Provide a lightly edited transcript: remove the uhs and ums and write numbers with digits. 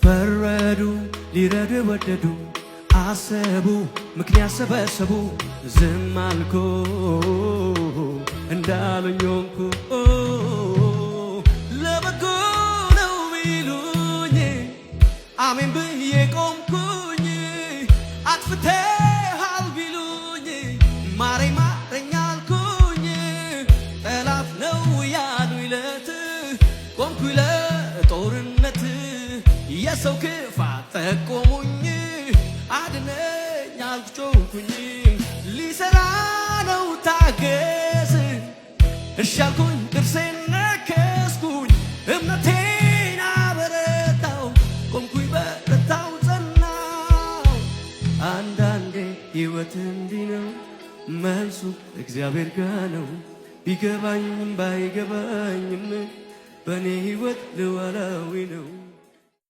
ፈረዱ ሊረዱ ወደዱ አሰቡ ምክንያት ሰበሰቡ ዝም አልኩ እንዳሉኝ ሆንኩ ለበጎ ነው ቢሉኝ አሜን ብዬ ቆምኩኝ አጥፍተሃል ቢሉኝ ማረኝ ማረኝ አልኩኝ ጠላት ነው ያሉኝ ለት ቆምኩኝ ለጦርነት የሰው ክፋት ጠቆሙኝ አድነኝ አልጮኩኝ ሊሰራ ነው ታገስ እሻልኩኝ ጥርሴን ነከስኩኝ እምነቴን አበረታው ቆምኩኝ በረታው ጸናው አንዳንዴ ሕይወት እንዲህ ነው መልሱ እግዚአብሔር ጋር ነው ቢገባኝም ባይገባኝም በእኔ ሕይወት ልዋላዊ ነው